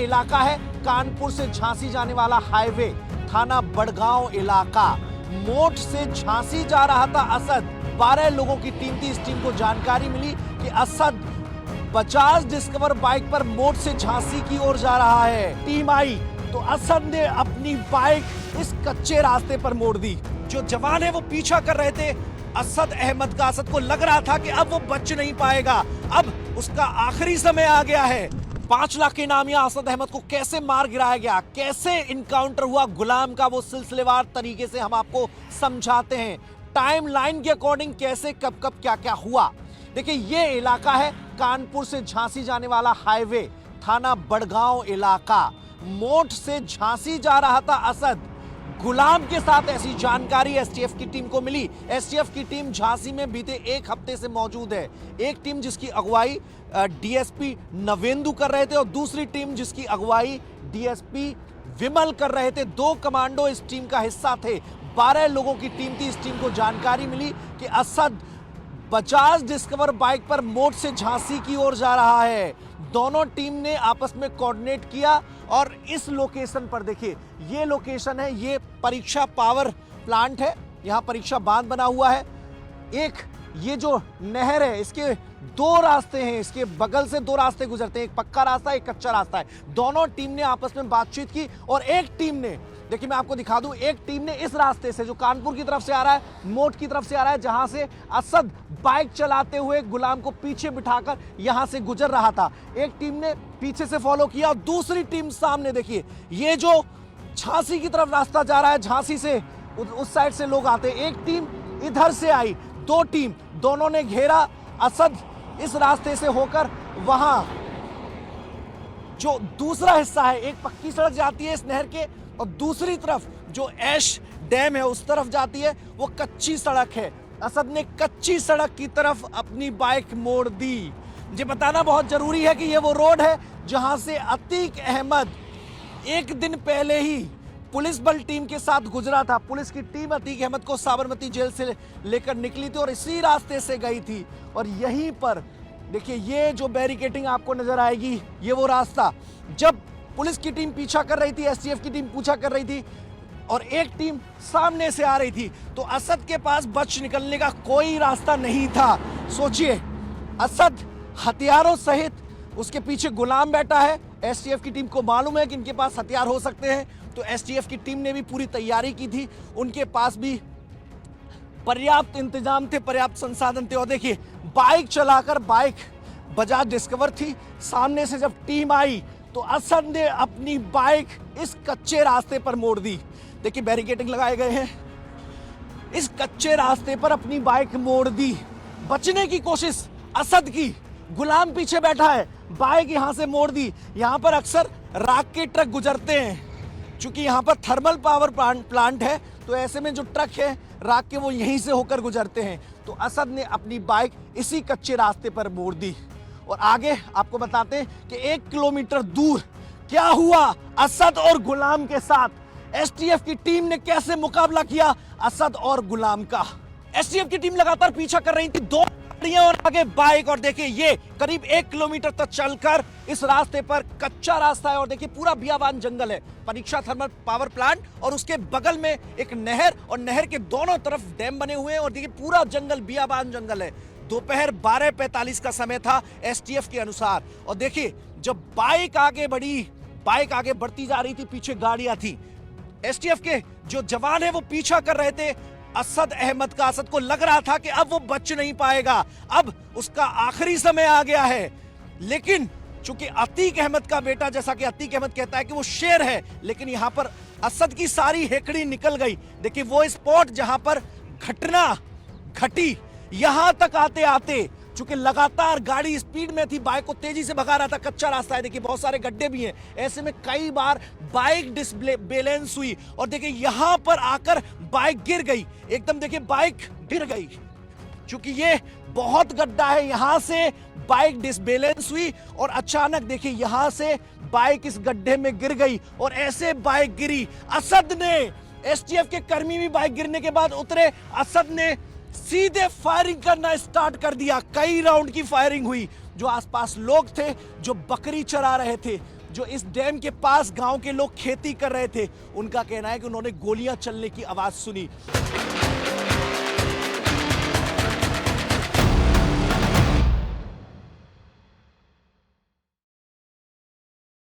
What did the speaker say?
इलाका है कानपुर से झांसी जाने वाला हाईवे, थाना बड़गांव इलाका। मोट से झांसी जा रहा था असद। 12 लोगों की टीम थी। इस टीम को जानकारी मिली कि असद बजाज डिस्कवर बाइक पर मोट से झांसी की ओर जा रहा है। टीम आई तो असद ने अपनी बाइक इस कच्चे रास्ते पर मोड़ दी। जो जवान है वो पीछा कर रहे थे असद अहमद का। असद को लग रहा था कि अब वो बच नहीं पाएगा, अब उसका आखिरी समय आ गया है। 5 लाख के इनामिया असद अहमद को कैसे मार गिराया गया, कैसे इनकाउंटर हुआ गुलाम का, वो सिलसिलेवार तरीके से हम आपको समझाते हैं। टाइमलाइन के अकॉर्डिंग कैसे कब कब क्या क्या हुआ। देखिए ये इलाका है कानपुर से झांसी जाने वाला हाईवे, थाना बड़गांव इलाका। मोट से झांसी जा रहा था असद गुलाम के साथ, ऐसी जानकारी एसटीएफ की टीम को मिली। एसटीएफ की टीम झांसी में बीते 1 हफ्ते से मौजूद है। एक टीम जिसकी अगुवाई डीएसपी नवेंदु कर रहे थे और दूसरी टीम जिसकी अगुवाई डीएसपी विमल कर रहे थे। 2 कमांडो इस टीम का हिस्सा थे। 12 लोगों की टीम थी। इस टीम को जानकारी मिली कि असद बजाज डिस्कवर बाइक पर मोट से झांसी की ओर जा रहा है। दोनों टीम ने आपस में कोऑर्डिनेट किया और इस लोकेशन पर देखिए, ये लोकेशन है, ये परीक्षा पावर प्लांट है। यहां परीक्षा बांध बना हुआ है। एक ये जो नहर है, इसके 2 रास्ते हैं, इसके बगल से 2 रास्ते गुजरते हैं, एक पक्का रास्ता एक कच्चा रास्ता है। दोनों टीम ने आपस में बातचीत की और एक टीम ने, देखिए मैं आपको दिखा दूं, एक टीम ने इस रास्ते से जो कानपुर की तरफ से आ रहा है, मोट की तरफ से आ रहा है, जहां से असद बाइक चलाते हुए गुलाम को पीछे बिठाकर यहां से गुजर रहा था, एक टीम ने पीछे से फॉलो किया और दूसरी टीम सामने। देखिए ये जो झांसी की तरफ रास्ता जा रहा है, झांसी से उस साइड से लोग आते हैं, एक टीम इधर से आई, 2 टीम, दोनों ने घेरा। असद इस रास्ते से होकर वहां जो दूसरा हिस्सा है, एक पक्की सड़क जाती है इस नहर के और दूसरी तरफ जो ऐश डैम है उस तरफ जाती है, वो कच्ची सड़क है। असद ने कच्ची सड़क की तरफ अपनी बाइक मोड़ दी। मुझे बताना बहुत जरूरी है कि ये वो रोड है जहां से अतीक अहमद 1 दिन पहले ही पुलिस बल टीम के साथ गुजरा था। पुलिस की टीम अतीक अहमद को साबरमती जेल से लेकर निकली थी और इसी रास्ते से गई थी। और यहीं पर देखिए ये जो बैरिकेडिंग आपको नजर आएगी, ये वो रास्ता। जब पुलिस की टीम पीछा कर रही थी, एसटीएफ की टीम पीछा कर रही थी और एक टीम सामने से आ रही थी, तो असद के पास बच निकलने का कोई रास्ता नहीं था। सोचिए, असद हथियारों सहित, उसके पीछे गुलाम बैठा है। एसटीएफ की टीम को मालूम है कि इनके पास हथियार हो सकते हैं, तो एसटीएफ की टीम ने भी पूरी तैयारी की थी। उनके पास भी पर्याप्त इंतजाम थे, पर्याप्त संसाधन थे। और देखिए बाइक चलाकर, बाइक बजाज डिस्कवर थी, सामने से जब टीम आई तो असद ने अपनी बाइक इस कच्चे रास्ते पर मोड़ दी। देखिए बैरिकेडिंग लगाए गए हैं, इस कच्चे रास्ते पर अपनी बाइक मोड़ दी। बचने की कोशिश असद की, गुलाम पीछे बैठा है, बाइक यहां से मोड़ दी। यहां पर अक्सर राख के ट्रक गुजरते हैं, क्योंकि यहां पर थर्मल पावर प्लांट है, तो ऐसे में जो ट्रक है राख के, वो यहीं से होकर गुजरते हैं। तो असद ने अपनी बाइक इसी कच्चे रास्ते पर मोड़ दी। और आगे आपको बताते हैं कि 1 किलोमीटर दूर क्या हुआ असद और गुलाम के साथ। एसटीएफ की टीम ने कैसे मुकाबला किया असद और गुलाम का। एसटीएफ की टीम लगातार पीछा कर रही थी, 2 गाड़ियां और आगे बाइक। और देखिए ये करीब 1 किलोमीटर तक चलकर इस रास्ते पर, कच्चा रास्ता है और देखिए पूरा बियाबान जंगल है, परीक्षा थर्मल पावर प्लांट और उसके बगल में एक नहर और नहर के दोनों तरफ डैम बने हुए हैं। और देखिए पूरा जंगल बियाबान जंगल है। दोपहर 12:45 का समय था एसटीएफ के अनुसार। और देखिए जब बाइक आगे बढ़ी, बाइक आगे बढ़ती जा रही थी, पीछे गाड़ियां थी। एसटीएफ के जो जवान है वो पीछा कर रहे थे असद अहमद का। असद को लग रहा था कि अब वो बच नहीं पाएगा, अब उसका आखिरी समय आ गया है। लेकिन चूंकि अतीक अहमद का बेटा, जैसा कि अतीक अहमद कहता है कि वो शेर है, लेकिन यहां पर असद की सारी हेकड़ी निकल गई। देखिए वो स्पॉट जहां पर घटना घटी, यहां तक आते आते चूंकि लगातार गाड़ी स्पीड में थी, बाइक को तेजी से भगा रहा था, कच्चा रास्ता है, देखिए बहुत सारे गड्ढे भी हैं, ऐसे में कई बार बाइक डिसबैलेंस हुई और देखिए यहां पर आकर बाइक गिर गई, एकदम देखिए बाइक गिर गई। चूंकि ये बहुत गड्ढा है, यहां से बाइक डिसबैलेंस हुई और अचानक देखिए यहां से बाइक इस गड्ढे में गिर गई और ऐसे बाइक गिरी। असद ने, एसटीएफ के कर्मी भी बाइक गिरने के बाद उतरे, असद ने सीधे फायरिंग करना स्टार्ट कर दिया। कई राउंड की फायरिंग हुई। जो आसपास लोग थे, जो बकरी चरा रहे थे, जो इस डैम के पास गांव के लोग खेती कर रहे थे, उनका कहना है कि उन्होंने गोलियां चलने की आवाज सुनी।